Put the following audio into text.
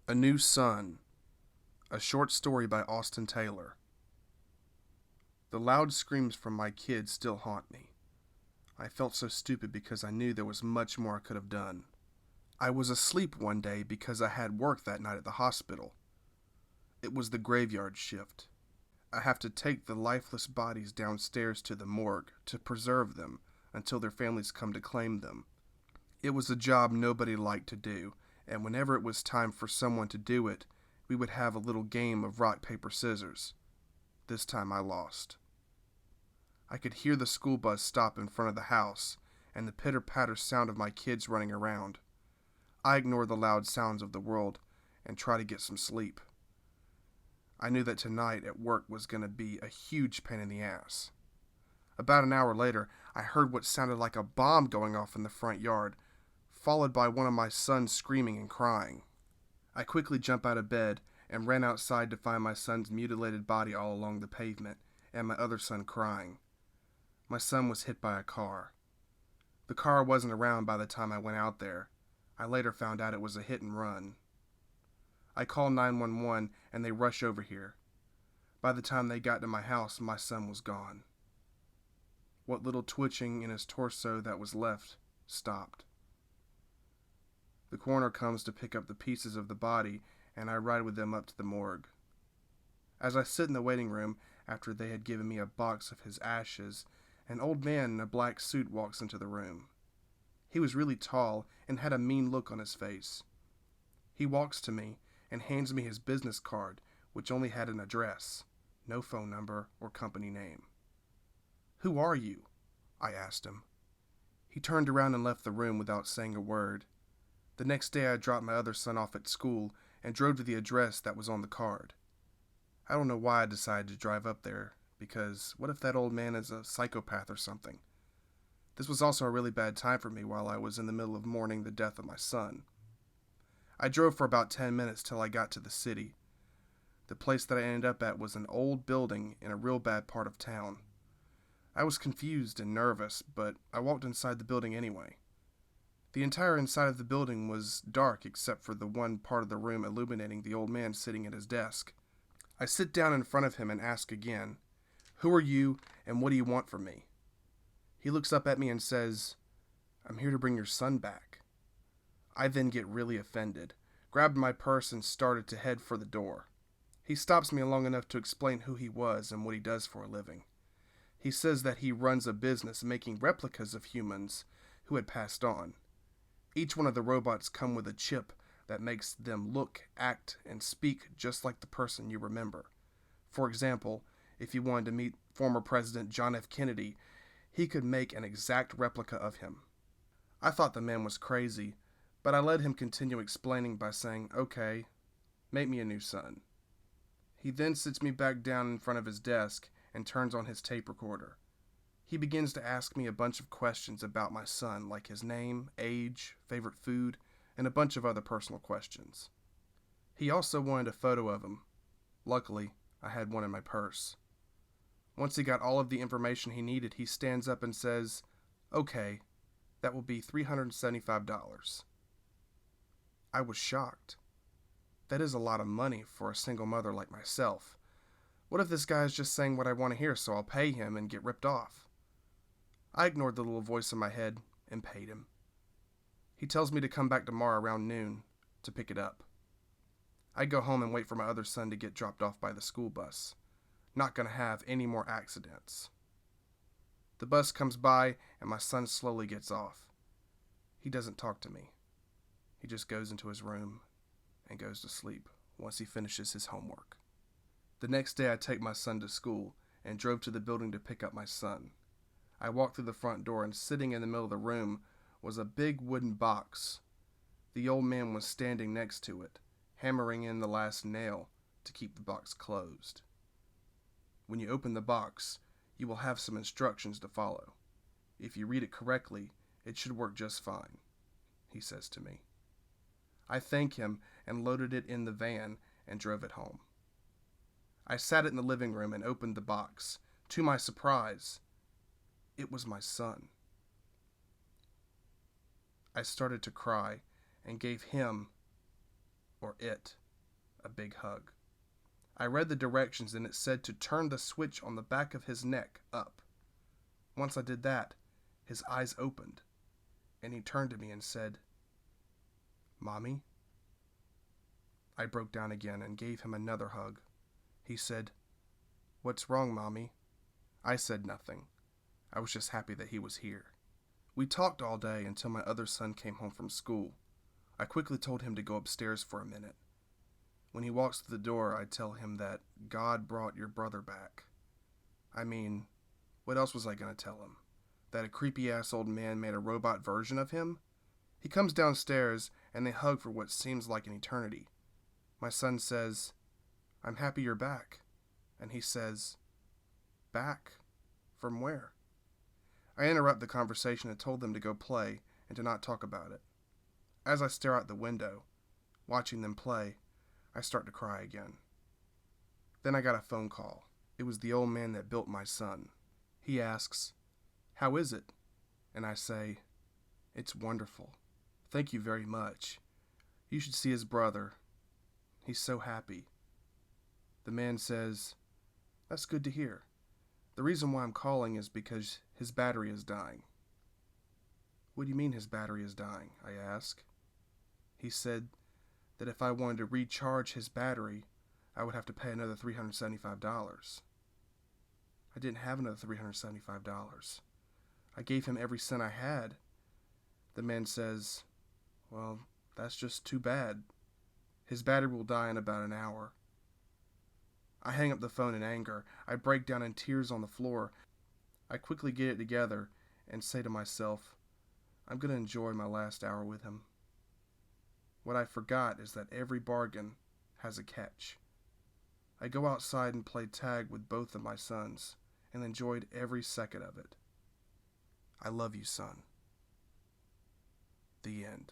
A New Sun, a short story by Austin Taylor. The loud screams from my kids still haunt me. I felt so stupid because I knew there was much more I could have done. I was asleep one day because I had work that night at the hospital. It was the graveyard shift. I have to take the lifeless bodies downstairs to the morgue to preserve them until their families come to claim them. It was a job nobody liked to do, and whenever it was time for someone to do it, we would have a little game of rock, paper, scissors. This time I lost. I could hear the school bus stop in front of the house and the pitter-patter sound of my kids running around. I ignored the loud sounds of the world and tried to get some sleep. I knew that tonight at work was going to be a huge pain in the ass. About an hour later, I heard what sounded like a bomb going off in the front yard, followed by one of my sons screaming and crying. I quickly jumped out of bed and ran outside to find my son's mutilated body all along the pavement and my other son crying. My son was hit by a car. The car wasn't around by the time I went out there. I later found out it was a hit and run. I called 911 and they rushed over here. By the time they got to my house, my son was gone. What little twitching in his torso that was left stopped. The coroner comes to pick up the pieces of the body, and I ride with them up to the morgue. As I sit in the waiting room, after they had given me a box of his ashes, an old man in a black suit walks into the room. He was really tall and had a mean look on his face. He walks to me and hands me his business card, which only had an address, no phone number or company name. "Who are you?" I asked him. He turned around and left the room without saying a word. The next day I dropped my other son off at school and drove to the address that was on the card. I don't know why I decided to drive up there, because what if that old man is a psychopath or something? This was also a really bad time for me while I was in the middle of mourning the death of my son. I drove for about 10 minutes till I got to the city. The place that I ended up at was an old building in a real bad part of town. I was confused and nervous, but I walked inside the building anyway. The entire inside of the building was dark except for the one part of the room illuminating the old man sitting at his desk. I sit down in front of him and ask again, "Who are you and what do you want from me?" He looks up at me and says, "I'm here to bring your son back." I then get really offended, grabbed my purse and started to head for the door. He stops me long enough to explain who he was and what he does for a living. He says that he runs a business making replicas of humans who had passed on. Each one of the robots come with a chip that makes them look, act, and speak just like the person you remember. For example, if you wanted to meet former President John F. Kennedy, he could make an exact replica of him. I thought the man was crazy, but I let him continue explaining by saying, "Okay, make me a new son." He then sits me back down in front of his desk and turns on his tape recorder. He begins to ask me a bunch of questions about my son, like his name, age, favorite food, and a bunch of other personal questions. He also wanted a photo of him. Luckily, I had one in my purse. Once he got all of the information he needed, he stands up and says, "Okay, that will be $375. I was shocked. That is a lot of money for a single mother like myself. What if this guy is just saying what I want to hear so I'll pay him and get ripped off? I ignored the little voice in my head and paid him. He tells me to come back tomorrow around noon to pick it up. I go home and wait for my other son to get dropped off by the school bus. Not gonna have any more accidents. The bus comes by and my son slowly gets off. He doesn't talk to me. He just goes into his room and goes to sleep once he finishes his homework. The next day I take my son to school and drove to the building to pick up my son. I walked through the front door and sitting in the middle of the room was a big wooden box. The old man was standing next to it, hammering in the last nail to keep the box closed. "When you open the box, you will have some instructions to follow. If you read it correctly, it should work just fine," he says to me. I thank him and loaded it in the van and drove it home. I sat in the living room and opened the box. To my surprise, it was my son. I started to cry and gave him or it, a big hug. I read the directions and it said to turn the switch on the back of his neck up. Once I did that, his eyes opened, and he turned to me and said, "Mommy?" I broke down again and gave him another hug. He said, "What's wrong, Mommy?" I said nothing. I was just happy that he was here. We talked all day until my other son came home from school. I quickly told him to go upstairs for a minute. When he walks through the door, I tell him that God brought your brother back. I mean, what else was I going to tell him? That a creepy-ass old man made a robot version of him? He comes downstairs, and they hug for what seems like an eternity. My son says, "I'm happy you're back." And he says, "Back? From where?" I interrupt the conversation and told them to go play and to not talk about it. As I stare out the window, watching them play, I start to cry again. Then I got a phone call. It was the old man that built my son. He asks, "How is it?" And I say, "It's wonderful. Thank you very much. You should see his brother. He's so happy." The man says, "That's good to hear. The reason why I'm calling is because his battery is dying." "What do you mean his battery is dying?" I ask. He said that if I wanted to recharge his battery, I would have to pay another $375. I didn't have another $375. I gave him every cent I had. The man says, "Well, that's just too bad. His battery will die in about an hour." I hang up the phone in anger. I break down in tears on the floor. I quickly get it together and say to myself, I'm going to enjoy my last hour with him. What I forgot is that every bargain has a catch. I go outside and play tag with both of my sons and enjoyed every second of it. I love you, son. The end.